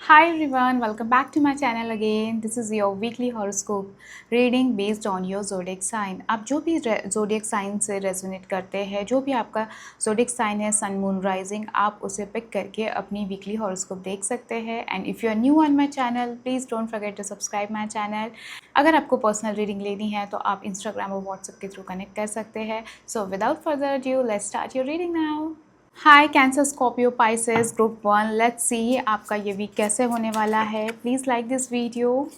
Hi everyone, welcome back to my channel again. This is your weekly horoscope reading based on your zodiac sign. आप जो भी zodiac sign से resonate करते हैं, जो भी आपका zodiac sign है, सन मून राइजिंग, आप उसे पिक करके अपनी वीकली हॉरोस्कोप देख सकते हैं. And if you are new on my channel, please don't forget to subscribe my channel. अगर आपको पर्सनल रीडिंग लेनी है तो आप इंस्टाग्राम और व्हाट्सएप के थ्रू कनेक्ट कर सकते हैं. So without further due, let's start your reading now. Hi Cancer Scorpio Pisces group 1. Let's see आपका ये वीक कैसे होने वाला है. Please like this video.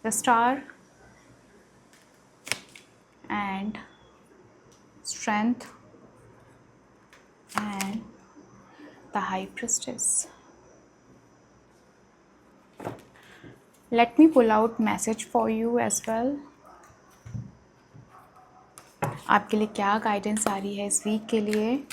The star and strength and the high priestess. Let me pull out message for you as well. आपके लिए क्या guidance आ रही है इस वीक के लिए.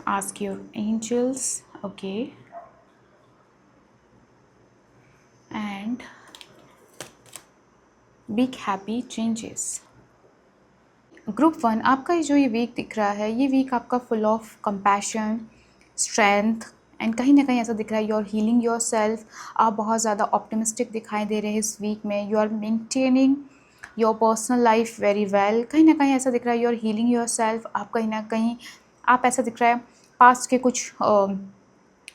Ask your angels, okay, and big happy changes. Group 1, आपका जो ये वीक दिख रहा है, ये वीक आपका full of compassion, strength and कहीं ना कहीं ऐसा दिख रहा है you are healing your self. आप बहुत ज़्यादा ऑप्टिमिस्टिक दिखाई दे रहे हैं इस वीक में. You are maintaining your personal life very well. कहीं ना कहीं ऐसा दिख रहा है you are healing your self. आप कहीं ना कहीं आप ऐसा दिख रहा है पास्ट के कुछ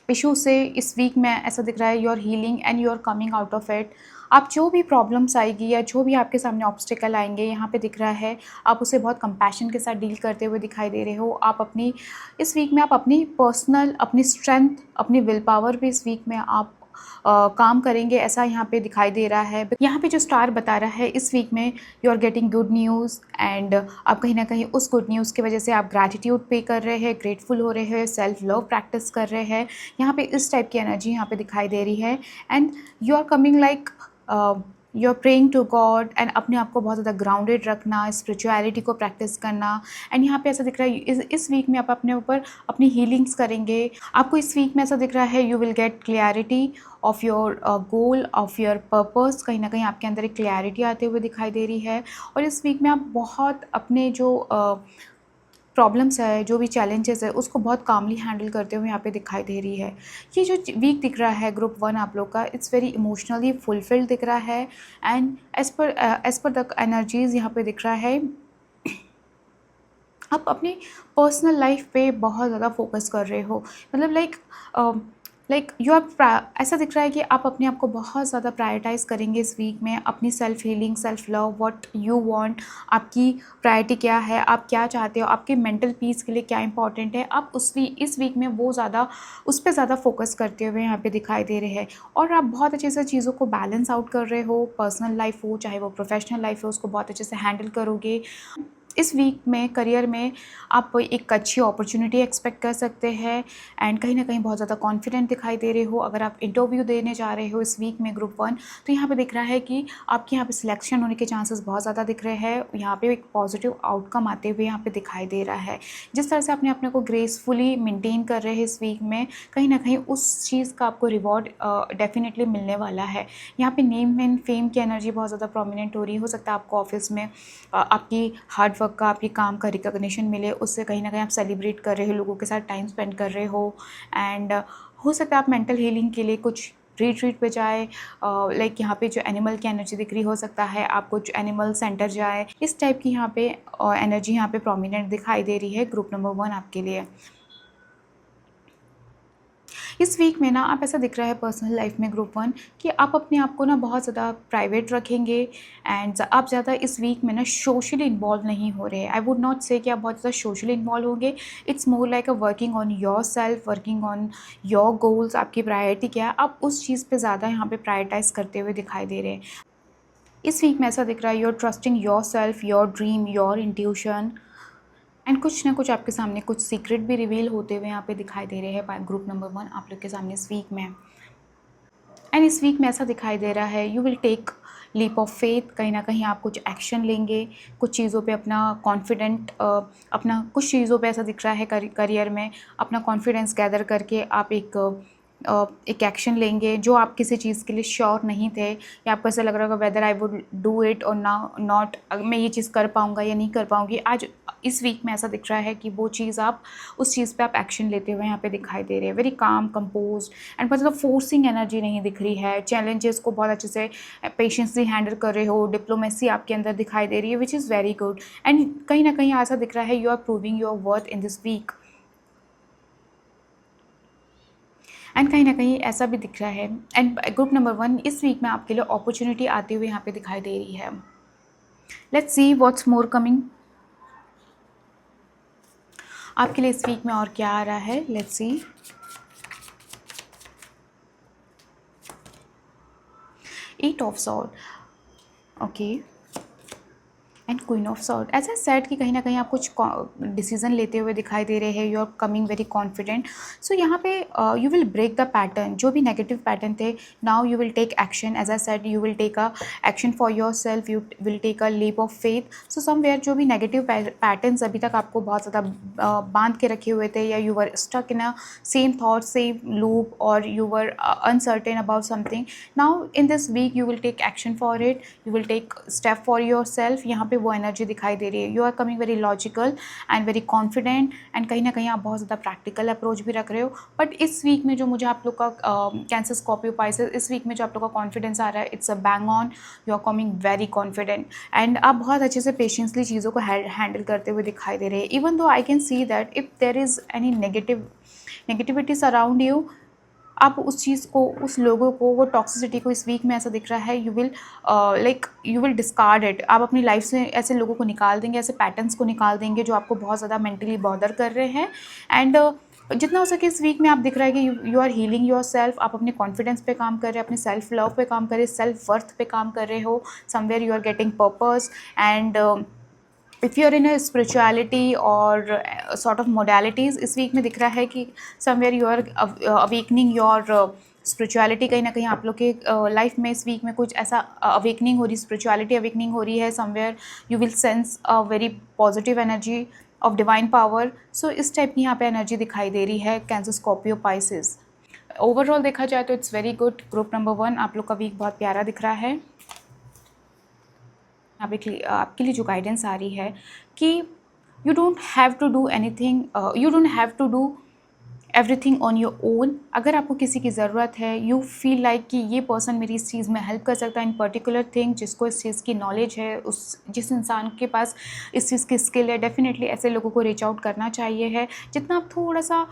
इशू से इस वीक में ऐसा दिख रहा है you are healing and you are coming out of it. आप जो भी प्रॉब्लम्स आएगी या जो भी आपके सामने ऑब्स्टिकल आएंगे, यहाँ पे दिख रहा है आप उसे बहुत कंपैशन के साथ डील करते हुए दिखाई दे रहे हो. आप अपनी इस वीक में आप अपनी पर्सनल, अपनी स्ट्रेंथ, अपनी विल पावर पे इस वीक में आप काम करेंगे, ऐसा यहाँ पे दिखाई दे रहा है. यहाँ पे जो स्टार बता रहा है इस वीक में you are getting good news and आप कहीं ना कहीं उस गुड न्यूज़ की वजह से आप ग्रैटिट्यूड पे कर रहे हैं, ग्रेटफुल हो रहे हैं, सेल्फ लव प्रैक्टिस कर रहे हैं. यहाँ पे इस टाइप की एनर्जी यहाँ पे दिखाई दे रही है. And you are coming like you are praying to God and अपने आप को बहुत ज़्यादा ग्राउंडेड रखना, स्पिरिचुअलिटी को प्रैक्टिस करना. एंड यहाँ पे ऐसा दिख रहा है इस वीक में आप अपने ऊपर अपनी हीलिंग्स करेंगे. आपको इस वीक में ऐसा दिख रहा है you will gate clarity of your goal, of your purpose. कहीं ना कहीं आपके अंदर एक क्लियरिटी आते हुए दिखाई दे रही है. और इस वीक में आप बहुत अपने जो प्रॉब्लम्स है, जो भी चैलेंजेस है, उसको बहुत कामली हैंडल करते हुए यहाँ पे दिखाई दे रही है. ये जो वीक दिख रहा है ग्रुप 1 आप लोग का, इट्स वेरी इमोशनली फुलफिल्ड दिख रहा है. And as per the energies यहाँ पे दिख रहा है आप अपनी पर्सनल लाइफ पे बहुत ज़्यादा फोकस कर रहे हो. मतलब लाइक यू आर ऐसा दिख रहा है कि आप अपने आप को बहुत ज़्यादा प्रायोरिटाइज़ करेंगे इस वीक में. अपनी self healing, self love, what you want, आपकी प्रायोरिटी क्या है, आप क्या चाहते हो, आपके मेंटल पीस के लिए क्या इंपॉर्टेंट है, आप इस वीक में वो ज़्यादा उस पर ज़्यादा फोकस करते हुए यहाँ पे दिखाई दे रहे हैं. और आप बहुत अच्छे से चीज़ों को बैलेंस आउट कर रहे हो. पर्सनल लाइफ हो चाहे वो प्रोफेशनल लाइफ हो, उसको बहुत अच्छे से हैंडल करोगे. इस वीक में करियर में आप एक अच्छी अपॉर्चुनिटी एक्सपेक्ट कर सकते हैं. एंड कहीं ना कहीं बहुत ज़्यादा कॉन्फिडेंट दिखाई दे रहे हो. अगर आप इंटरव्यू देने जा रहे हो इस वीक में ग्रुप 1, तो यहाँ पे दिख रहा है कि आपके यहाँ पे सिलेक्शन होने के चांसेस बहुत ज़्यादा दिख रहे हैं. यहाँ पे एक पॉजिटिव आउटकम आते हुए यहाँ पे दिखाई दे रहा है. जिस तरह से आपने अपने को ग्रेसफुली मेंटेन कर रहे हैं इस वीक में, कहीं ना कहीं उस चीज़ का आपको रिवॉर्ड डेफिनेटली मिलने वाला है. यहाँ पे नेम एंड फेम की एनर्जी बहुत ज़्यादा प्रोमिनेंट हो रही है. हो सकता है आपको ऑफिस में आपकी हार्ड वर्क का, आपके काम का रिकॉग्निशन मिले, उससे कहीं ना कहीं आप सेलिब्रेट कर रहे हो, लोगों के साथ टाइम स्पेंड कर रहे हो. एंड हो सकता है आप मेंटल हीलिंग के लिए कुछ रिट्रीट पे जाए. लाइक यहाँ पे जो एनिमल की एनर्जी दिख रही, हो सकता है आप कुछ एनिमल सेंटर जाए. इस टाइप की यहाँ पे एनर्जी यहाँ पे प्रोमिनेंट दिखाई दे रही है ग्रुप नंबर 1 आपके लिए. इस वीक में ना आप ऐसा दिख रहा है पर्सनल लाइफ में ग्रुप 1 कि आप अपने आप को ना बहुत ज़्यादा प्राइवेट रखेंगे. एंड आप ज़्यादा इस वीक में ना सोशली इन्वॉल्व नहीं हो रहे. आई वुड नॉट से कि आप बहुत ज़्यादा सोशली इन्वॉल्व होंगे. It's more like a working on your self, working on your goals. आपकी प्रायोरिटी क्या है, आप उस चीज़ पर ज़्यादा यहाँ पर प्रायोरिटाइज़ करते हुए दिखाई दे रहे हैं. इस वीक में ऐसा दिख रहा है you are trusting your self, your dream, your intuition. And कुछ ना कुछ आपके सामने कुछ सीक्रेट भी रिवील होते हुए यहाँ पे दिखाई दे रहे हैं ग्रुप नंबर 1 आप लोग के सामने इस वीक में. एंड इस वीक में ऐसा दिखाई दे रहा है you will take leap of faith. कहीं ना कहीं आप कुछ एक्शन लेंगे, कुछ चीज़ों पे अपना कॉन्फिडेंट अपना कुछ चीज़ों पे ऐसा दिख रहा है करियर में अपना कॉन्फिडेंस गैदर करके आप एक एक एक्शन लेंगे जो आप किसी चीज़ के लिए श्योर नहीं थे, या आपको ऐसा लग रहा होगा whether I would do it और ना नॉट, मैं ये चीज़ कर पाऊँगा या नहीं कर पाऊँगी। आज इस वीक में ऐसा दिख रहा है कि वो चीज़ आप उस चीज़ पे आप एक्शन लेते हुए यहाँ पे दिखाई दे रहे हैं। वेरी काम, कंपोज्ड एंड मतलब फोर्सिंग एनर्जी नहीं दिख रही है। चैलेंजेस को बहुत अच्छे से पेशेंसली हैंडल कर रहे हो, डिप्लोमेसी आपके अंदर दिखाई दे रही है, which is very good. And कहीं ना कहीं ऐसा दिख रहा है you are proving your worth in this week. And कहीं ना कहीं ऐसा भी दिख रहा है। एंड ग्रुप नंबर 1, इस वीक में आपके लिए अपॉर्चुनिटी आते हुए यहाँ पे दिखाई दे रही है। Let's see what's more coming. आपके लिए इस वीक में और क्या आ रहा है, let's see. 8 of sword, okay, and queen of sword. ऐसा सेट कि कहीं ना कहीं आप कुछ डिसीजन लेते हुए दिखाई दे रहे हैं, you are coming very confident. So यहाँ पे you will break the pattern, जो भी नेगेटिव पैटर्न थे, now you will take action. As I said, you will take a action for yourself, you will take a leap of faith. So somewhere जो भी negative patterns अभी तक आपको बहुत ज़्यादा बांध के रखे हुए थे, या you were stuck in a same thought, same loop, और you were uncertain about something, now in this week you will take action for it, you will take step for yourself. यहाँ पे वो energy दिखाई दे रही है। You are coming very logical and very confident, and कहीं ना कहीं आप बहुत ज़्यादा प्रैक्टिकल अप्रोच भी रख रहे हो। बट इस वीक में जो मुझे आप लोग का कैंसर, स्कॉर्पियो, पाइसेस, इस वीक में जो आप लोग का कॉन्फिडेंस आ रहा है, it's a bang on. You are coming very confident and आप बहुत अच्छे से पेशेंसली चीज़ों को हैंडल करते हुए दिखाई दे रहे हैं। Even though I can see that if there is any negativities around you, आप उस चीज़ को, उस लोगों को, वो टॉक्सिसिटी को, इस वीक में ऐसा दिख रहा है you will you will discard it. आप अपनी लाइफ से ऐसे लोगों को निकाल देंगे, ऐसे पैटर्न्स को निकाल देंगे जो आपको बहुत ज़्यादा मेंटली बॉदर कर रहे हैं। एंड जितना हो सके इस वीक में आप दिख रहा है कि you are healing your self. आप अपने कॉन्फिडेंस पे काम कर रहे हैं, अपने सेल्फ लव पे काम कर रहे हैं, सेल्फ वर्थ पे काम कर रहे हो। Somewhere you are getting purpose and if you are in a spirituality और सॉर्ट ऑफ मोडालिटीज़, इस वीक में दिख रहा है कि somewhere you are awakening your spirituality. कहीं ना कहीं आप लोग के लाइफ में इस वीक में कुछ ऐसा अवेकनिंग हो रही, स्पिरिचुअलिटी अवेकनिंग हो रही है। Somewhere you will sense a very positive energy of divine power. So इस टाइप की यहाँ पे एनर्जी दिखाई दे रही है कैंसर, स्कॉर्पियो, पाइसेस। ओवरऑल देखा जाए तो it's very good. Group number 1, आप लोग का वीक बहुत प्यारा दिख रहा है। आपके लिए जो गाइडेंस आ रही है कि you don't have to do anything, you don't have to do everything on your own. अगर आपको किसी की ज़रूरत है, यू फील लाइक कि ये पर्सन मेरी इस चीज़ में हेल्प कर सकता है इन पर्टिकुलर थिंग, जिसको इस चीज़ की नॉलेज है, उस जिस इंसान के पास इस चीज़ की स्किल है, डेफिनेटली ऐसे लोगों को रीच आउट करना चाहिए है। जितना आप थोड़ा सा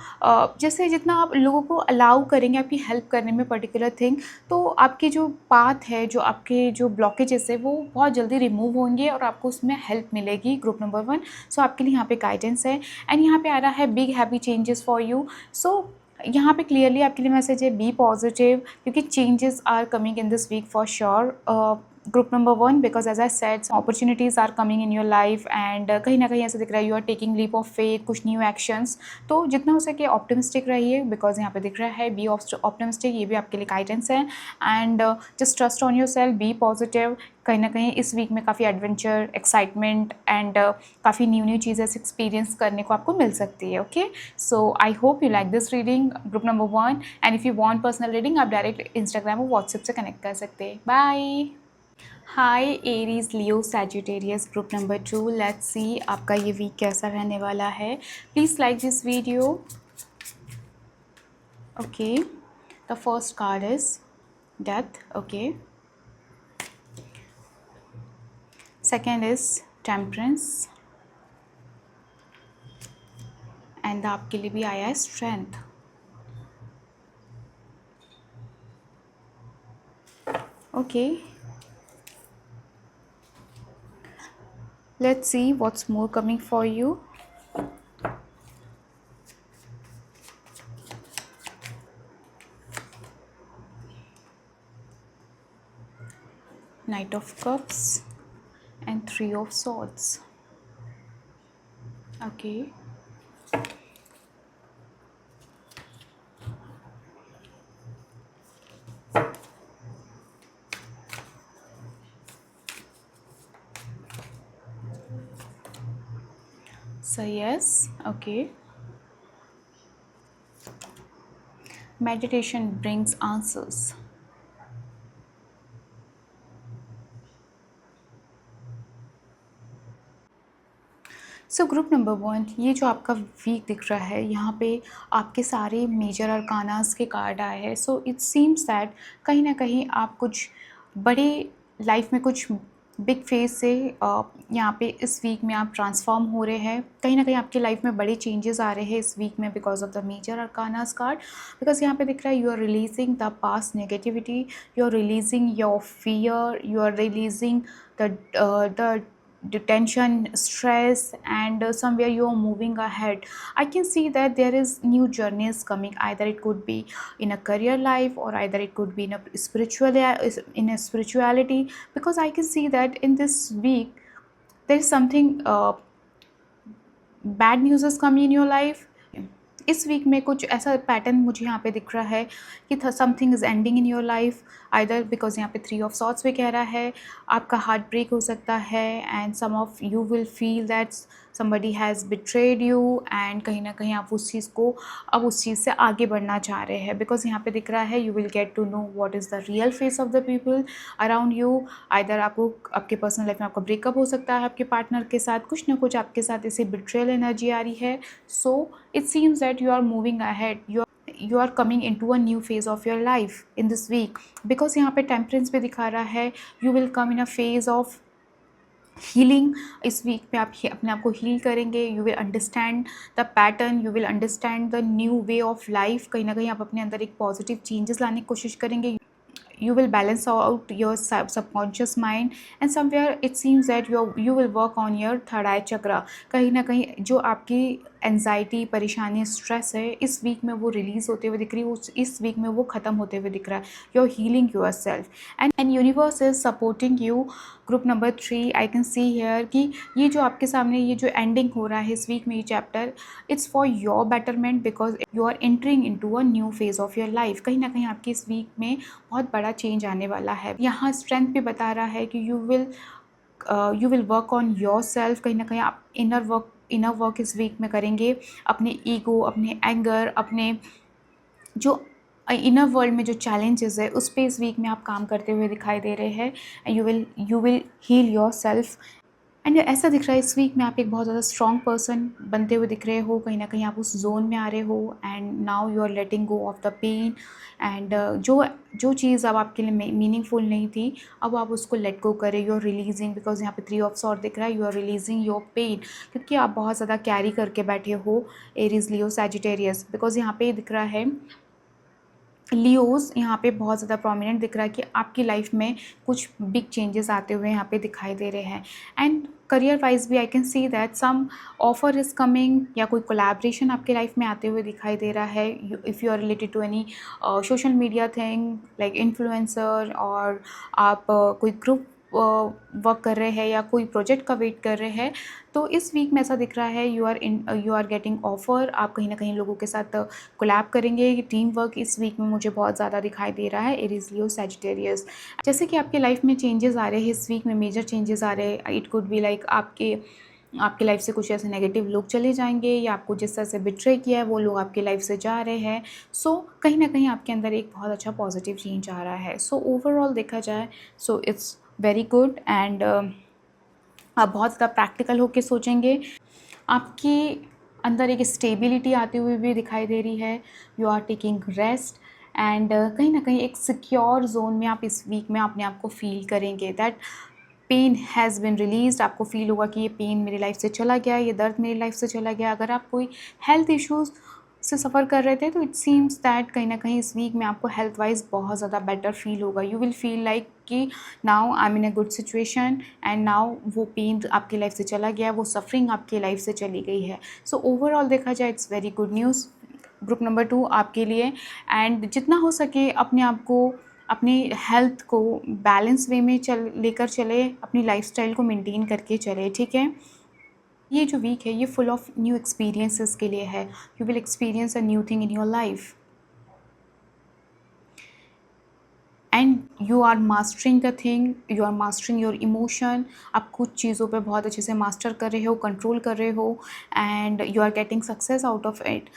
जैसे जितना आप लोगों को अलाउ करेंगे आपकी हेल्प करने में पर्टिकुलर थिंग, तो आपकी जो पाथ है, जो आपके जो ब्लॉकेजेस है, वो बहुत जल्दी रिमूव होंगे और आपको उसमें हेल्प मिलेगी। ग्रुप नंबर 1, सो आपके लिए यहाँ पे गाइडेंस है। एंड यहाँ पे आ रहा है big happy changes for you. So यहाँ पे क्लियरली आपके लिए मैसेज है, बी पॉजिटिव, क्योंकि changes are coming in this week for sure. Group number 1, because as I said opportunities are coming in your life and कहीं ना कहीं ऐसा दिख रहा है you are taking leap of faith, कुछ न्यू एक्शंस। तो जितना हो सके ऑप्टिमिस्टिक रहिए, बिकॉज यहाँ पे दिख रहा है बी ऑप्टिमिस्टिक, ये भी आपके लिए गाइडेंस है। And just trust on your self, be positive. कहीं ना कहीं इस वीक में काफ़ी एडवेंचर, एक्साइटमेंट एंड काफ़ी न्यू चीज़ें एक्सपीरियंस करने को आपको मिल सकती है। Okay, so I hope you like this reading, group number 1। एंड if you want personal reading, आप डायरेक्ट इंस्टाग्राम और व्हाट्सएप से कनेक्ट कर सकते हैं। Bye. Hi Aries, Leo, Sagittarius, group number 2। Let's see आपका ये वीक कैसा रहने वाला है। Please like this video. Okay, the first card is death. Okay, second is temperance and आपके लिए भी आया है strength. Okay, let's see what's more coming for you. Knight of Cups and Three of Swords. Okay, so yes, okay, Meditation brings answers. So group number 1, ये जो आपका week दिख रहा है, यहाँ पे आपके सारे मेजर अरकानास के कार्ड आए हैं. सो इट सीम्स दैट कहीं ना कहीं आप कुछ बड़े लाइफ में कुछ बिग फेज से यहाँ पे इस वीक में आप ट्रांसफॉर्म हो रहे हैं. कहीं ना कहीं आपकी लाइफ में बड़े चेंजेस आ रहे हैं इस वीक में because of the major arcana card. Because यहाँ पे दिख रहा है you are releasing the past negativity, you are releasing your fear, you are releasing the tension, stress, and somewhere you are moving ahead. I can see that there is new journeys coming. Either it could be in a career life, or either it could be in a spirituality, because I can see that in this week there is something bad news is coming in your life. इस week में कुछ ऐसा pattern मुझे यहाँ पे दिख रहा है कि something is ending in your life, either because यहाँ पे 3 ऑफ सॉर्ट्स भी कह रहा है आपका हार्ट ब्रेक हो सकता है, and some of you will feel that somebody has betrayed you, and कहीं ना कहीं आप उस चीज़ को अब उस चीज़ से आगे बढ़ना चाह रहे हैं. बिकॉज यहाँ पे दिख रहा है you will get to know what is the real face of the people around you. Either आपको आपके पर्सनल लाइफ में आपका ब्रेकअप हो सकता है आपके पार्टनर के साथ, कुछ ना कुछ आपके साथ इसे बिट्रेयल एनर्जी आ रही है. सो it seems that you are moving ahead, you are coming into a new phase of your life in this week. because यहाँ पे टेम्परेंस पे दिखा रहा है you will come in a phase of healing. इस week में आप अपने आप को हील करेंगे. You will understand the pattern, you will understand the new way of life. कहीं ना कहीं आप अपने अंदर एक पॉजिटिव चेंजेस लाने की कोशिश करेंगे. You will balance out your subconscious mind, and somewhere it seems that you will work on your third eye chakra. कहीं ना कहीं जो आपकी एनजाइटी, परेशानी, स्ट्रेस है इस वीक में वो रिलीज़ होते हुए दिख रही है, इस वीक में वो ख़त्म होते हुए दिख रहा है. You are healing your self, and universe is supporting you. Group number 3, I can see here कि ये जो आपके सामने ये जो एंडिंग हो रहा है इस वीक में, ये chapter it's for your betterment, because you are entering into a new phase of your life. कहीं ना कहीं आपकी इस वीक में बहुत बड़ा चेंज आने वाला है. यहाँ स्ट्रेंथ भी बता रहा है कि you will work on your self. कहीं ना कहीं आप इनर वर्क इस वीक में करेंगे. अपने ईगो, अपने एंगर, अपने जो इनर वर्ल्ड में जो चैलेंजेस है उस पर इस वीक में आप काम करते हुए दिखाई दे रहे हैं. You will heal your self. And ऐसा दिख रहा है इस वीक में आप एक बहुत ज़्यादा स्ट्रॉन्ग पर्सन बनते हुए दिख रहे हो. कहीं ना कहीं आप उस जोन में आ रहे हो, and now you are letting go of the pain. And जो चीज़ अब आपके लिए मीनिंगफुल नहीं थी, अब आप उसको लेट गो करें. यू आर रिलीजिंग, बिकॉज यहाँ पे 3 ऑफ सॉर्ड दिख रहा है. You are releasing your pain, क्योंकि आप बहुत ज़्यादा कैरी करके बैठे हो एरीज, लियो, सैजिटेरियस. बिकॉज यहाँ पे दिख रहा है लियोज़ यहाँ पे बहुत ज़्यादा प्रोमिनेंट दिख रहा है कि आपकी लाइफ में कुछ बिग चेंजेस आते हुए यहाँ पे दिखाई दे रहे हैं. एंड करियर वाइज भी I can see that some offer is coming, या कोई कोलैबोरेशन आपके लाइफ में आते हुए दिखाई दे रहा है. If you are related to any social media thing like influencer, और आप कोई ग्रुप वर्क कर रहे हैं या कोई प्रोजेक्ट का वेट कर रहे हैं, तो इस वीक में ऐसा दिख रहा है यू आर गेटिंग ऑफर. आप कहीं ना कहीं लोगों के साथ कोलैब करेंगे. टीम वर्क इस वीक में मुझे बहुत ज़्यादा दिखाई दे रहा है. Aries, Leo, Sagittarius. जैसे कि आपके लाइफ में चेंजेस आ रहे हैं इस वीक में, मेजर चेंजेस आ रहे हैं. इट कुड बी लाइक आपके लाइफ से कुछ ऐसे नेगेटिव लोग चले जाएंगे, या आपको जिस तरह से बिट्रे किया है वो लोग आपके लाइफ से जा रहे हैं. सो कहीं ना कहीं आपके अंदर एक बहुत अच्छा पॉजिटिव चेंज आ रहा है. सो ओवरऑल देखा जाए so it's very good. And आप बहुत ज़्यादा प्रैक्टिकल होकर सोचेंगे. आपकी अंदर एक स्टेबिलिटी आती हुई भी दिखाई दे रही है. You are taking rest, and कहीं ना कहीं एक सिक्योर जोन में आप इस वीक में अपने आप को फील करेंगे. That pain has been released. आपको फील होगा कि ये पेन मेरी लाइफ से चला गया, ये दर्द मेरी लाइफ से चला गया. अगर आप कोई हेल्थ इश्यूज़ से सफ़र कर रहे थे तो इट सीम्स दैट कहीं ना कहीं इस वीक में आपको हेल्थ वाइज बहुत ज़्यादा बेटर फील होगा. यू विल फील लाइक कि now I am in a good situation, and now वो पेन आपकी लाइफ से चला गया, वो सफरिंग आपकी लाइफ से चली गई है. सो ओवरऑल देखा जाए it's very good news group number 2 आपके लिए. एंड जितना हो सके अपने आप को, अपनी हेल्थ को बैलेंस वे में लेकर चले, अपनी लाइफस्टाइल को मेंटेन करके चले. ठीक है, ये जो वीक है ये फुल ऑफ न्यू एक्सपीरियंसेस के लिए है. You will experience a new thing in your life, and you are mastering the thing, you are mastering your emotion. आप कुछ चीज़ों पे बहुत अच्छे से मास्टर कर रहे हो, कंट्रोल कर रहे हो, and you are getting success out of it.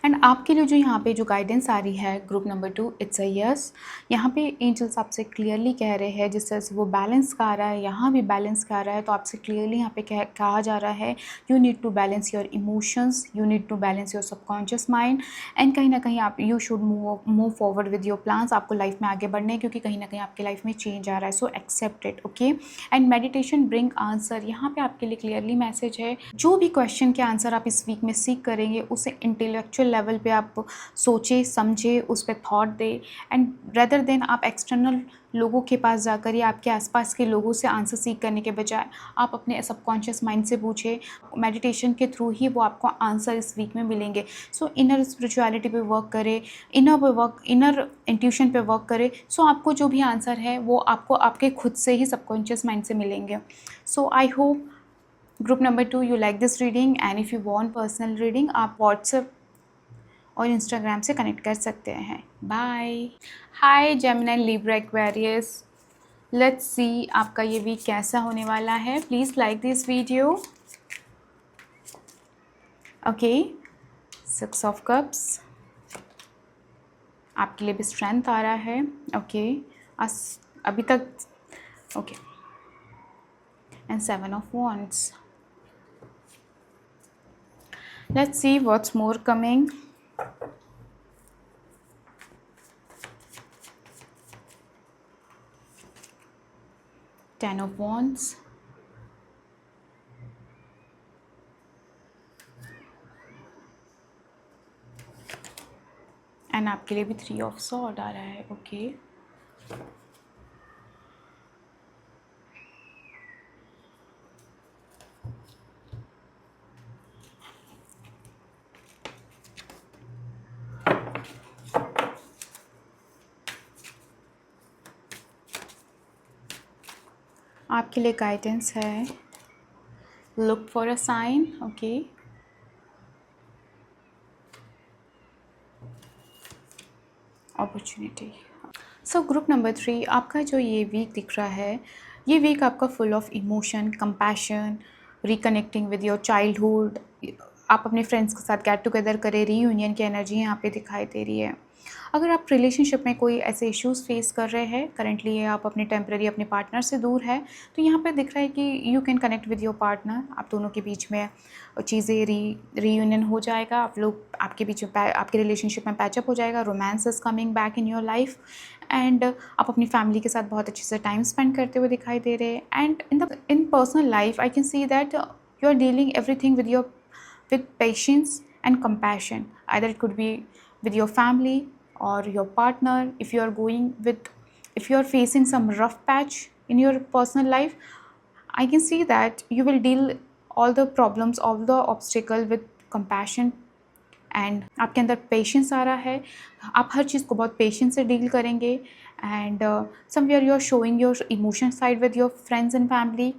And आपके लिए जो यहाँ पे जो गाइडेंस आ रही है group number 2, it's a yes. यहाँ पे एंजल्स आपसे क्लियरली कह रहे हैं, जिस तरह से वो बैलेंस का आ रहा है, यहाँ भी बैलेंस का आ रहा है, तो आपसे क्लियरली यहाँ पे कहा जा रहा है you need to balance your emotions, you need to balance your subconscious mind, and कहीं ना कहीं आप you should move forward with your plans. आपको लाइफ में आगे बढ़ने हैं, क्योंकि कहीं ना कहीं आपकी लाइफ में चेंज आ रहा है, so accept it, okay. And meditation bring answer, यहाँ पे आपके लिए क्लियरली मैसेज है, जो भी क्वेश्चन के आंसर आप इस वीक में सीख करेंगे उसे इंटेलेक्चुअल लेवल पे आप सोचे समझे, उस पर thought they, and rather than आप एक्सटर्नल लोगों के पास जाकर या आपके आसपास के लोगों से आंसर सीख करने के बजाय आप अपने सबकॉन्शियस माइंड से पूछे। मेडिटेशन के थ्रू ही वो आपको आंसर इस वीक में मिलेंगे। सो इनर स्पिरिचुअलिटी पे वर्क करें, इनर इंट्यूशन पे वर्क करें, सो आपको जो भी आंसर है वो आपको आपके खुद से ही सबकॉन्शियस माइंड से मिलेंगे। So I hope group number 2 you like this reading, and if you want personal reading आप व्हाट्सएप और इंस्टाग्राम से कनेक्ट कर सकते हैं। Bye. Hi Gemini, Libra, Aquarius, let's see आपका ये वीक कैसा होने वाला है। Please like this video. Okay, 6 of cups, आपके लिए भी स्ट्रेंथ आ रहा है, ओके। अभी तक, okay, and 7 of wands. Let's see what's more coming. Ten of Wands, and आपके लिए भी 3 ऑफ सॉर्ड आ रहा है, ओके। आपके लिए गाइडेंस है, look for a sign, okay. Opportunity. So group number 3, आपका जो ये वीक दिख रहा है, ये वीक आपका full of emotion, compassion, reconnecting with your childhood. आप अपने फ्रेंड्स के साथ गेट टुगेदर करें, रीयूनियन की एनर्जी यहाँ पे दिखाई दे रही है। अगर आप रिलेशनशिप में कोई ऐसे इश्यूज़ फेस कर रहे हैं करंटली, आप अपने टेम्पररी अपने पार्टनर से दूर है, तो यहाँ पे दिख रहा है कि you can connect with your partner. आप दोनों के बीच में चीज़ें रीयूनियन हो जाएगा, आप लोग आपके बीच में आपके रिलेशनशिप में पैचअप हो जाएगा, romance is coming back in your life, and आप अपनी फैमिली के साथ बहुत अच्छे से टाइम स्पेंड करते हुए दिखाई दे रहे हैं। And in personal life I can see that you are dealing everything with patience and compassion. Either it could be with your family or your partner. If you are facing some rough patch in your personal life, I can see that you will deal all the problems, all the obstacle with compassion, and आपके अंदर patience आ रहा है, आप हर चीज़ को बहुत patience से deal करेंगे, and somewhere you are showing your emotion side with your friends and family.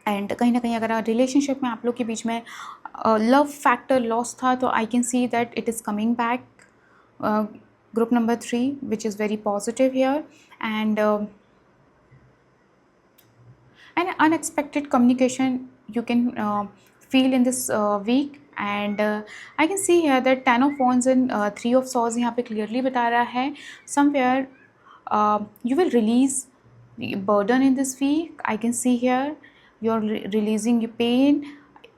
And कहीं ना कहीं अगर रिलेशनशिप में आप लोग के बीच में लव फैक्टर लॉस था, तो आई can see that it is coming back. Group number 3 which is very positive here, and unexpected communication you can feel in this week, and I can see here that 10 of wands and 3 of swords यहाँ पे clearly बता रहा है somewhere you will release the burden in this week. I can see here you are releasing your pain.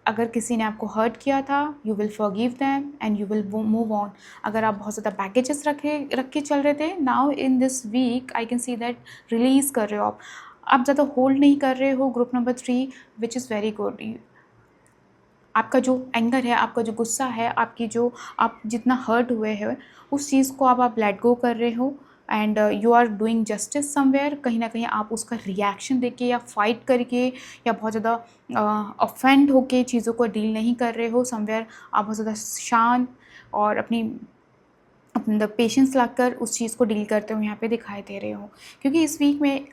अगर किसी ने आपको hurt किया था, you will forgive them and you will move on. अगर आप बहुत ज़्यादा पैकेजेस रख के चल रहे थे, now in this week I can see that release कर रहे हो आप ज़्यादा होल्ड नहीं कर रहे हो। Group number 3 which is very good. आपका जो एंगर है, आपका जो गुस्सा है, आपकी जो आप जितना हर्ट हुए हैं उस चीज़ को आप लेट गो कर रहे हो, and you are doing justice somewhere. कहीं ना कहीं आप उसका रिएक्शन देके या फाइट करके या बहुत ज़्यादा ऑफेंड होके चीज़ों को डील नहीं कर रहे हो। समवेयर आप बहुत ज़्यादा शांत और अपने पेशेंस लाकर उस चीज़ को डील करते हुए यहाँ पे दिखाई दे रहे हो, क्योंकि इस वीक में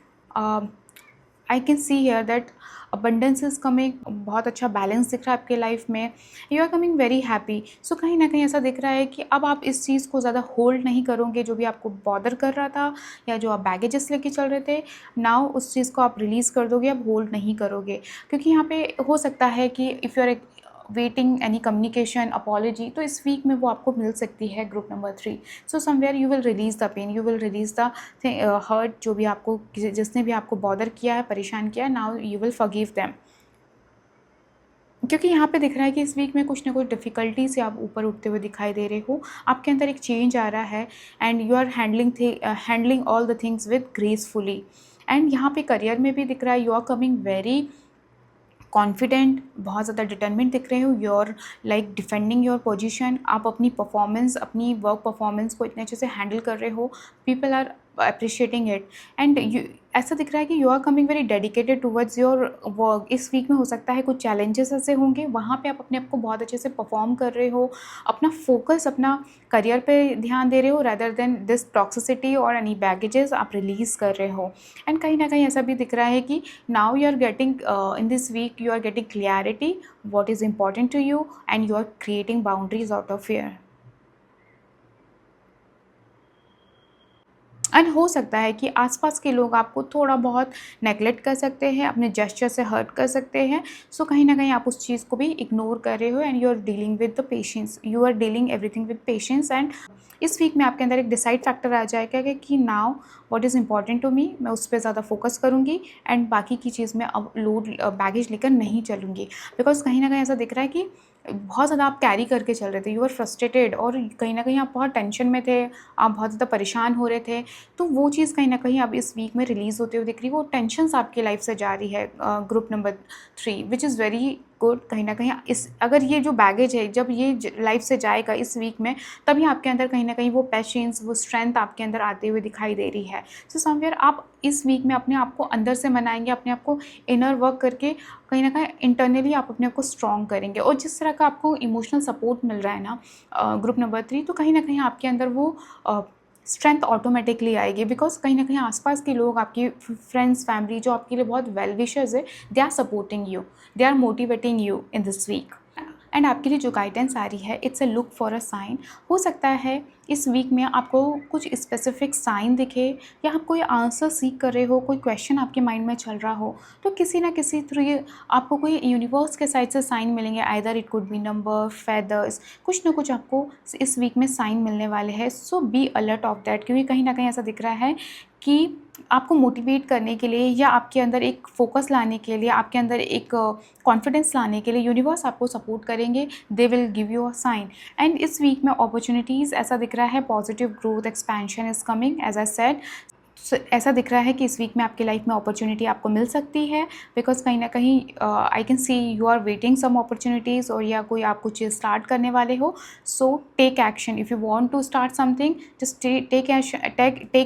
I can see here that abundance is coming, बहुत अच्छा बैलेंस दिख रहा है आपके लाइफ में, you are coming very happy. So कहीं ना कहीं ऐसा दिख रहा है कि अब आप इस चीज़ को ज़्यादा होल्ड नहीं करोगे, जो भी आपको बॉदर कर रहा था या जो आप बैगेजेस लेके चल रहे थे, नाउ उस चीज़ को आप रिलीज़ कर दोगे, अब होल्ड नहीं करोगे। क्योंकि यहाँ पे हो सकता है कि if you are waiting any communication apology, तो इस वीक में वो आपको मिल सकती है group number 3। So somewhere you will release the pain, you will release the hurt, जो भी आपको जिसने भी आपको बॉदर किया है, परेशान किया है, now you will forgive them. क्योंकि यहाँ पे दिख रहा है कि इस वीक में कुछ ना कुछ डिफ़िकल्टी से आप ऊपर उठते हुए दिखाई दे रहे हो, आपके अंदर एक चेंज आ रहा है and you are handling all the things with gracefully. And यहाँ पे करियर में भी दिख रहा है, you are coming very confident, बहुत ज़्यादा डिटर्मिन्ड दिख रहे हो, your like defending your position, आप अपनी परफॉर्मेंस, अपनी वर्क परफॉर्मेंस को इतने अच्छे से हैंडल कर रहे हो, people are appreciating it and you, ऐसा दिख रहा है कि you are coming very dedicated towards your work. इस वीक में हो सकता है कुछ चैलेंजेस ऐसे होंगे, वहाँ पे आप अपने आप को बहुत अच्छे से परफॉर्म कर रहे हो, अपना फोकस अपना करियर पे ध्यान दे रहे हो, रैदर देन दिस टॉक्सिसिटी और एनी बैगेजेस आप रिलीज़ कर रहे हो। एंड कहीं ना कहीं ऐसा भी दिख रहा है कि now you are getting in this week you are getting clarity what is important to you and you are creating boundaries out of fear। And हो सकता है कि आसपास के लोग आपको थोड़ा बहुत नेगलेक्ट कर सकते हैं, अपने जेस्चर से हर्ट कर सकते हैं। सो कहीं ना कहीं आप उस चीज़ को भी इग्नोर कर रहे हो and you are dealing with the patience, you are dealing everything with patience. And इस वीक में आपके अंदर एक डिसाइड फैक्टर आ जाएगा कि now what is important to me, मैं उस पर ज़्यादा फोकस करूँगी एंड बाकी की चीज़ में अब लोड बैगेज लेकर नहीं चलूँगी। बिकॉज कहीं ना कहीं ऐसा दिख रहा है कि बहुत ज़्यादा आप कैरी करके चल रहे थे, यू आर फ्रस्ट्रेटेड और कहीं ना कहीं आप बहुत टेंशन में थे, आप बहुत ज़्यादा परेशान हो रहे थे। तो वो चीज़ कहीं ना कहीं अब इस वीक में रिलीज़ होते हुए दिख रही है, वो टेंशन्स आपकी लाइफ से जा रही है group number 3, which is very good. कहीं ना कहीं इस अगर ये जो बैगेज है जब ये लाइफ से जाएगा इस वीक में, तभी आपके अंदर कहीं ना कहीं वो पेशेंस, वो स्ट्रेंथ आपके अंदर आते हुए दिखाई दे रही है। सो समवेयर आप इस वीक में अपने आप को अंदर से मनाएंगे, अपने आप को इनर वर्क करके कहीं ना कहीं इंटरनली आप अपने आप को स्ट्रॉन्ग करेंगे। और जिस तरह का आपको इमोशनल सपोर्ट मिल रहा है ना ग्रुप नंबर 3, तो कहीं ना कहीं आपके अंदर वो स्ट्रेंथ ऑटोमेटिकली आएगी। बिकॉज कहीं ना कहीं आसपास के लोग, आपके फ्रेंड्स, फैमिली जो आपके लिए बहुत वेल विशर्स है, they are supporting you, they are motivating you in this week. And आपके लिए जो गाइडेंस आ रही है, it's a look for a sign. हो सकता है इस वीक में आपको कुछ स्पेसिफिक साइन दिखे, या आप कोई आंसर सीख कर रहे हो, कोई क्वेश्चन आपके माइंड में चल रहा हो, तो किसी ना किसी थ्रू आपको कोई यूनिवर्स के साइड से साइन मिलेंगे। Either it could be number, feathers, कुछ ना कुछ आपको इस वीक में साइन मिलने वाले हैं। सो बी अलर्ट ऑफ दैट, क्योंकि कहीं ना कहीं ऐसा दिख रहा है कि आपको मोटिवेट करने के लिए या आपके अंदर एक फोकस लाने के लिए, आपके अंदर एक कॉन्फिडेंस लाने के लिए यूनिवर्स आपको सपोर्ट करेंगे, they will give you a sign. And इस वीक में अपॉर्चुनिटीज़ ऐसा दिख रहा है, positive growth expansion is coming as I said. ऐसा दिख रहा है कि इस वीक में आपकी लाइफ में अपॉर्चुनिटी आपको मिल सकती है। बिकॉज कहीं ना कहीं I can see you are waiting some opportunities, और या कोई आप कुछ स्टार्ट करने वाले हो। So take action, if you want to start something, just take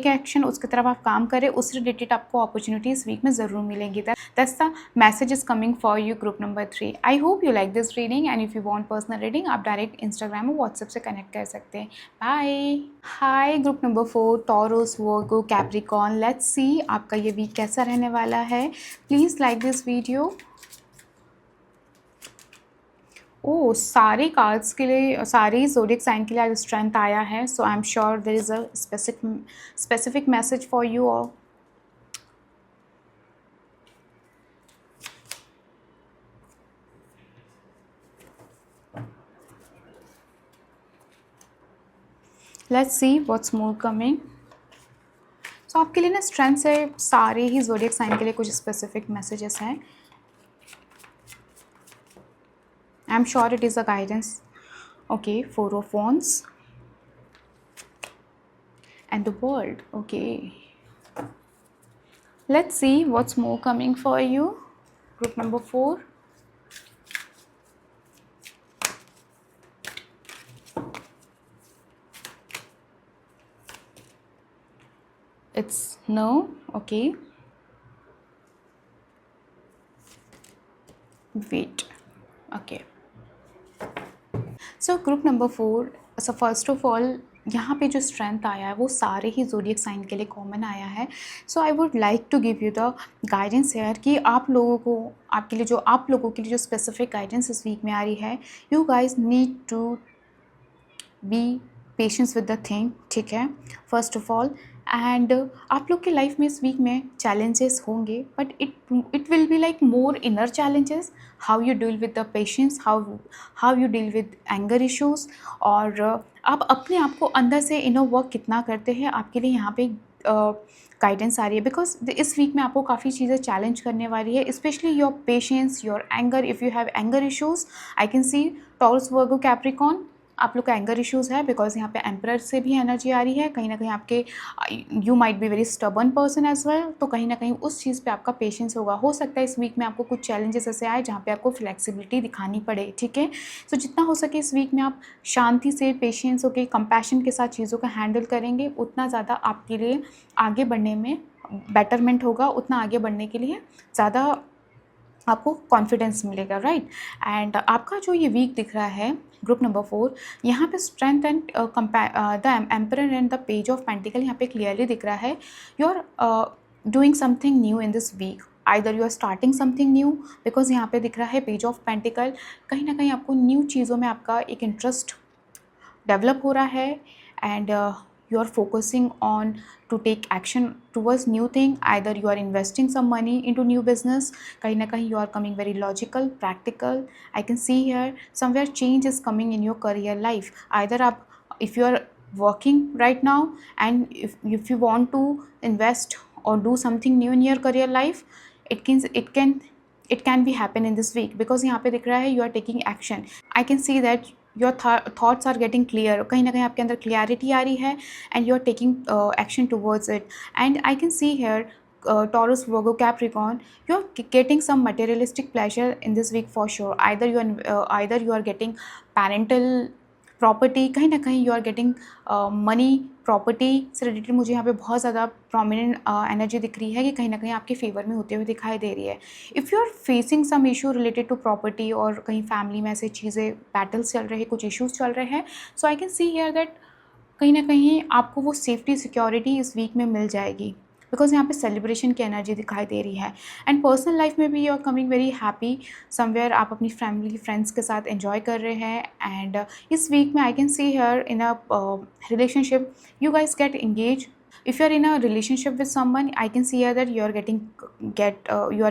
action, उसकी तरफ आप काम करें, उससे रिलेटेड आपको अपॉर्चुनिटी इस वीक में ज़रूर मिलेंगी। That's the message is coming for you group number 3। I hope you like this reading, and if you want personal reading, आप डायरेक्ट इंस्टाग्राम और व्हाट्सएप से कनेक्ट कर सकते हैं। Bye. Hi group number 4, Taurus, Virgo, Capricorn, let's see आपका ये week कैसा रहने वाला है। Please like this video. Oh, सारे कार्ड्स के लिए, सारे ज़ोडिएक साइन के लिए आज स्ट्रेंथ आया है। So I am sure there is a specific message for you all. Let's see what's more coming. So आपके लिए ना स्ट्रेंथ से सारे ही ज़ोडिएक साइन के लिए कुछ स्पेसिफिक मैसेजेस हैं। आई am sure it is a guidance. Okay, 4 of wands and the world. Okay, let's see what's more coming for you group number 4. It's no. Okay, wait. Okay, so group number 4, so first of all, यहाँ पे जो strength आया है वो सारे ही zodiac sign के लिए common आया है। So I would like to give you the guidance here कि आप लोगों को, आपके लिए जो, आप लोगों के लिए जो स्पेसिफिक गाइडेंस इस वीक में आ रही है, you guys need to be patience with the thing, ठीक है, फर्स्ट ऑफ ऑल। एंड आप लोग के लाइफ में इस वीक में चैलेंजेस होंगे, but it will be like more inner challenges, how you deal with the patience, how you deal with anger issues, और आप अपने आप को अंदर से इनर वर्क कितना करते हैं, आपके लिए यहाँ पे गाइडेंस आ रही है। बिकॉज इस वीक में आपको काफ़ी चीज़ें चैलेंज करने वाली है, specially your patience, your anger. If you have anger issues, I can C taurus, Virgo, Capricorn, आप लोग का एंगर इश्यूज़ है, बिकॉज यहाँ पे एम्परर से भी एनर्जी आ रही है। कहीं ना कहीं आपके, you might be very stubborn person as well, तो कहीं ना कहीं उस चीज़ पे आपका पेशेंस होगा। हो सकता है इस वीक में आपको कुछ चैलेंजेस ऐसे आए जहाँ पे आपको फ्लेक्सिबिलिटी दिखानी पड़े, ठीक है। सो जितना हो सके इस वीक में आप शांति से, पेशेंस होकर, कंपैशन के साथ चीज़ों का हैंडल करेंगे, उतना ज़्यादा आपके लिए आगे बढ़ने में बेटरमेंट होगा, उतना आगे बढ़ने के लिए ज़्यादा आपको कॉन्फिडेंस मिलेगा, राइट। एंड आपका जो ये वीक दिख रहा है, ग्रुप नंबर 4, यहाँ पे strength and the emperor and the page of pentacle यहाँ पे क्लियरली दिख रहा है। You are doing something new in this week, either you are starting something new, because यहाँ पे दिख रहा है पेज ऑफ पेंटिकल। कहीं ना कहीं आपको न्यू चीज़ों में आपका एक इंटरेस्ट डेवलप हो रहा है, and you are focusing on to take action towards new thing, either you are investing some money into new business, kahin na kahin you are coming very logical, practical. I can see here somewhere change is coming in your career life, either up, if you are working right now, and if you want to invest or do something new in your career life, it can be happen in this week, because यहाँ पे दिख रहा है you are taking action. I can see that your thoughts are getting clear, कहीं ना कहीं आपके अंदर क्लियरिटी आ रही है, and you are taking action towards it. And I can see here Taurus, Virgo, Capricorn, you are getting some materialistic pleasure in this week for sure. Either you are getting parental property, कहीं ना कहीं you are getting money, property से related मुझे यहाँ पे बहुत ज़्यादा prominent energy दिख रही है कि कहीं ना कहीं आपके फेवर में होते हुए दिखाई दे रही है। If you are facing some issue related to property, और कहीं फैमिली में ऐसे चीज़ें, बैटल्स चल रहे हैं, कुछ इश्यूज़ चल रहे हैं, so I can see here that कहीं ना कहीं आपको वो सेफ्टी, सिक्योरिटी इस वीक में मिल जाएगी, बिकॉज यहाँ पे सेलिब्रेशन की एनर्जी दिखाई दे रही है। एंड पर्सनल लाइफ में भी you are coming very happy, somewhere आप अपनी फैमिली, फ्रेंड्स के साथ एंजॉय कर रहे हैं। एंड इस वीक में I can see here in a relationship you guys get engaged. If you are in a relationship with someone, I can see here that you are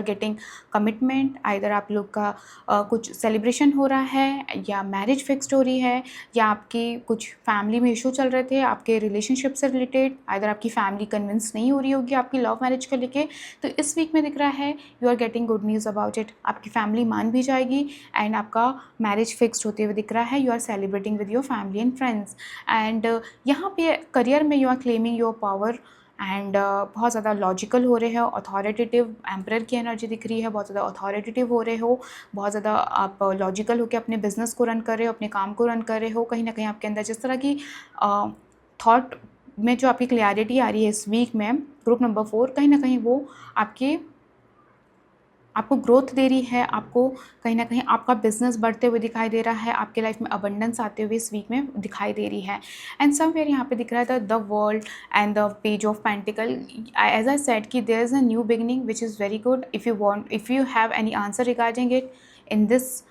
getting commitment. either आप लोग का कुछ celebration हो रहा है, या marriage fixed हो रही है, या आपकी कुछ फैमिली में इशू चल रहे थे आपके रिलेशनशिप से रिलेटेड, either आपकी फैमिली कन्विंस नहीं हो रही होगी आपकी लव मैरिज को लेके, तो इस वीक में दिख रहा है you are getting good news about it. आपकी फैमिली मान भी जाएगी, एंड आपका मैरिज फिक्स्ड होते हुए दिख रहा है। You are celebrating with your family and friends. And यहाँ पे करियर में you are claiming your power, and बहुत ज़्यादा लॉजिकल हो रहे हो, अथॉरिटेटिव एम्परर की एनर्जी दिख रही है, बहुत ज़्यादा अथॉरिटेटिव हो रहे हो, बहुत ज़्यादा आप लॉजिकल होकर अपने बिजनेस को रन कर रहे हो, अपने काम को रन कर रहे हो। कहीं ना कहीं आपके अंदर जिस तरह की थॉट में जो आपकी क्लैरिटी आ रही है इस वीक में, ग्रुप नंबर 4, कहीं ना कहीं वो आपको ग्रोथ दे रही है, आपको कहीं ना कहीं आपका बिजनेस बढ़ते हुए दिखाई दे रहा है, आपके लाइफ में अबंडेंस आते हुए इस वीक में दिखाई दे रही है। एंड समवेयर यहाँ पे दिख रहा था the world and the page of pentacle. As I said कि there is a new beginning which is very good. If you have any answer regarding it in this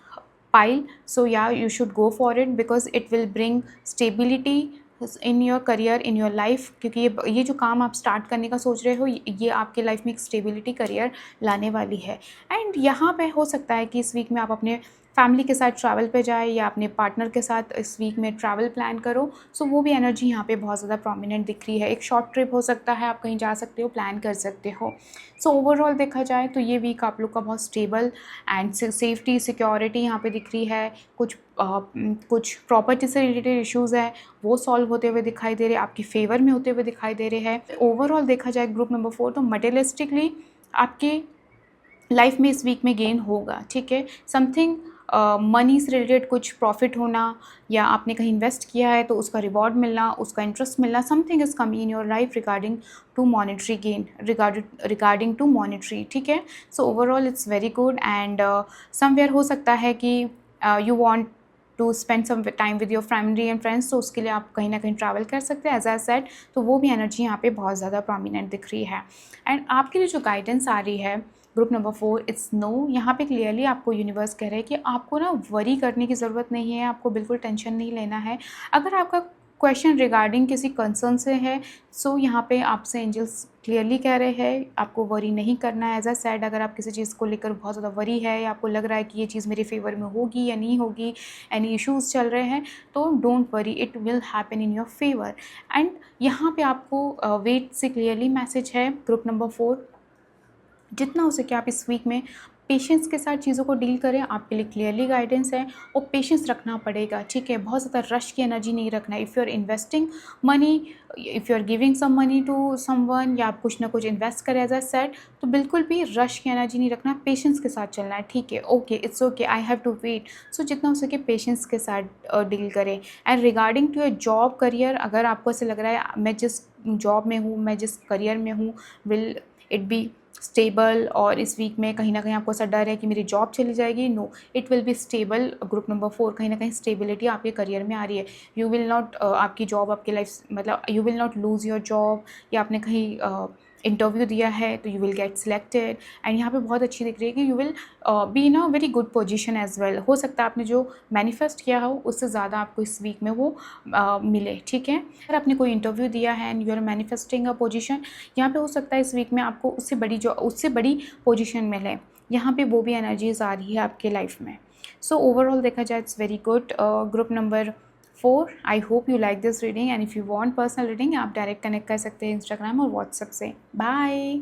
pile, so yeah, you should go for it, because it will bring stability in your career, in your life, क्योंकि ये जो काम आप start करने का सोच रहे हो, ये आपके लाइफ में एक स्टेबिलिटी करियर लाने वाली है। एंड यहाँ पे हो सकता है कि इस वीक में आप अपने फैमिली के साथ ट्रैवल पे जाए, या अपने पार्टनर के साथ इस वीक में ट्रैवल प्लान करो। सो वो भी एनर्जी यहाँ पे बहुत ज़्यादा प्रोमिनेंट दिख रही है। एक शॉर्ट ट्रिप हो सकता है, आप कहीं जा सकते हो, प्लान कर सकते हो। सो ओवरऑल देखा जाए तो ये वीक आप लोग का बहुत स्टेबल एंड सेफ्टी, सिक्योरिटी यहाँ पे दिख रही है। कुछ प्रॉपर्टी से रिलेटेड इश्यूज़ है वो सॉल्व होते हुए दिखाई दे रहे हैं, आपके फेवर में होते हुए दिखाई दे रहे हैं। ओवरऑल देखा जाए ग्रुप नंबर 4, तो मटेरियलिस्टिकली आपके लाइफ में इस वीक में गेन होगा, ठीक है। समथिंग मनी से रिलेटेड कुछ प्रॉफिट होना, या आपने कहीं इन्वेस्ट किया है तो उसका रिवॉर्ड मिलना, उसका इंटरेस्ट मिलना, something is coming in your life regarding to monetary gain, regarding to monetary, ठीक है। So overall it's very good. And somewhere हो सकता है कि you want to spend some time with your family and friends, तो उसके लिए आप कहीं ना कहीं ट्रैवल कर सकते हैं एज आई सेड। तो वो भी एनर्जी यहाँ पे बहुत ज़्यादा प्रोमिनेंट दिख रही है। एंड आपके लिए जो गाइडेंस आ रही है ग्रुप नंबर 4, इट्स नो। यहाँ पे क्लियरली आपको यूनिवर्स कह रहे हैं कि आपको ना वरी करने की ज़रूरत नहीं है, आपको बिल्कुल टेंशन नहीं लेना है। अगर आपका क्वेश्चन रिगार्डिंग किसी कंसर्न से है, सो यहाँ पे आपसे एंजल्स क्लियरली कह रहे हैं आपको वरी नहीं करना है। एज अ सैड, अगर आप किसी चीज़ को लेकर बहुत ज़्यादा वरी है या आपको लग रहा है कि ये चीज़ मेरे फेवर में होगी या नहीं होगी, एनी इश्यूज़ चल रहे हैं, तो don't worry, it will happen in your favour. And यहाँ पे आपको वेट से क्लियरली मैसेज है ग्रुप नंबर 4, जितना हो सके आप इस वीक में पेशेंस के साथ चीज़ों को डील करें, आपके लिए क्लियरली गाइडेंस है। और पेशेंस रखना पड़ेगा, ठीक है, बहुत ज़्यादा रश की एनर्जी नहीं रखना है। If you are investing money, if you are giving some money to someone, या आप कुछ ना कुछ इन्वेस्ट करें एज अ सेट, तो बिल्कुल भी रश की एनर्जी नहीं रखना, पेशेंस के साथ चलना है, ठीक है, okay, it's okay, I have to wait. So जितना हो सके पेशेंस के साथ डील करें। And regarding to your job career, अगर आपको ऐसे लग रहा है मैं जिस जॉब में हूँ, मैं जिस करियर में हूँ, विल इट बी स्टेबल, और इस वीक में कहीं ना कहीं आपको ऐसा डर है कि मेरी जॉब चली जाएगी, no, it will be stable. Group number 4, कहीं ना कहीं स्टेबिलिटी आपके करियर में आ रही है। यू विल नॉट, आपकी जॉब आपकी लाइफ, मतलब you will not lose your job, या आपने कहीं इंटरव्यू दिया है तो you will get selected. And यहाँ पे बहुत अच्छी दिख रही है कि you will be in a very good position as well. हो सकता है आपने जो मैनिफेस्ट किया हो उससे ज़्यादा आपको इस वीक में वो मिले, ठीक है। अगर आपने कोई इंटरव्यू दिया है and you are manifesting a position, यहाँ पे हो सकता है इस वीक में आपको उससे बड़ी पोजीशन मिले। यहाँ पे वो भी एनर्जीज आ रही है आपके लाइफ में। सो ओवरऑल देखा जाए it's very good. Group number 4, I hope you like this reading, and if you want personal reading आप डायरेक्ट कनेक्ट कर सकते हैं इंस्टाग्राम और व्हाट्सएप से। बाय।